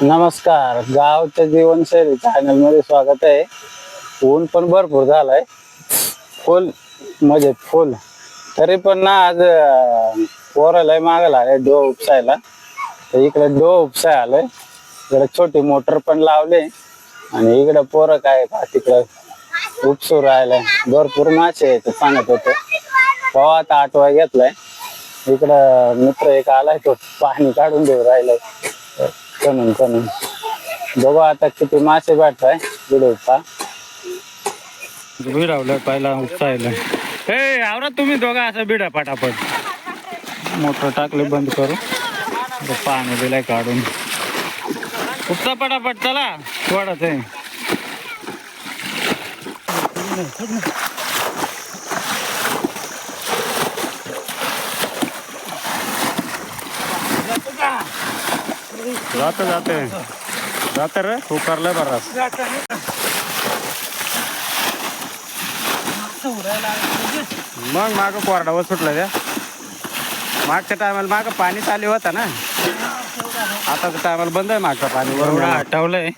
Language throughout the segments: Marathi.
नमस्कार, गावच्या जीवनशैली चॅनल मध्ये स्वागत आहे. ऊन पण भरपूर झालाय, फुल मजेत फुल. तरी पण ना आज पोराला मागायला आले डो उपसायला. तर इकडे डो उपसाय आलोय. इकडे छोटी मोटर पण लावले आणि इकडे पोरं काय तिकडे उपसू राहिलाय. भरपूर मासे आहेत सांगत होते. पवा आता आठवा घेतलाय. इकडं मित्र एक आलाय, तो पाणी काढून देऊ राहिलाय कणून कणून. बघू आता किती मासे भेटताय. भिडवता भिडावलं पहिला उपसायला. हे आवरा तुम्ही दोघा असं भिडा पटापट. मोटर टाकले बंद करू. पाणी दिलाय काढून. उपसा पटापट चला थोडंच आहे. जाते जाते जाते रे उकारलंय बराच. मग माग कोरडावर सुटलं त्या मागच्या टायमाला माग पाणी चालू होता ना. आताच्या टायमाला बंद आहे मागचं पाणी. बरोबर हटवलंय.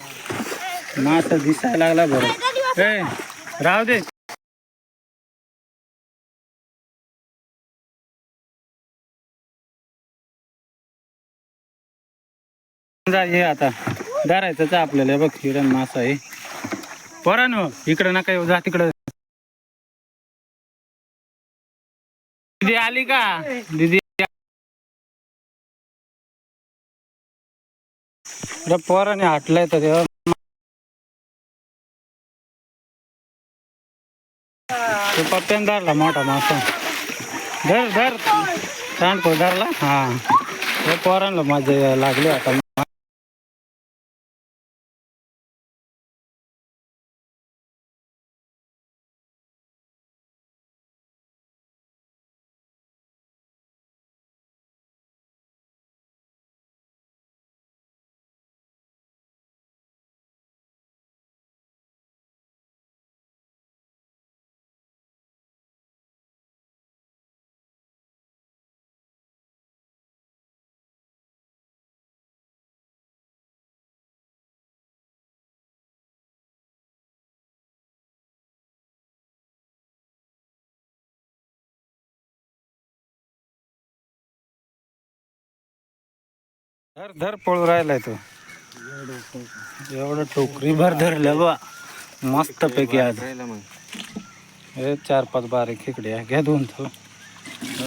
मास दिसायला लागला बरं. ए राहू दे. हे आता धरायचंच आपल्याला. बघ हिरण मासा आहे. पोरांनो इकडं नका येऊ, जा तिकडं. दीदी आली का? दीदी पोराने हाटलंय तर तेव्हा पप्प्याने धरला मोठा मासा. धर धर सांडको धरला. हा पोरांना मजा लागली आता. धर धर पळू राहिलाय तो. एवढं टोकरी भर धरलं बा मस्त पैकी आज. हे 4-5 बारीक खेकडे घ्या दोन.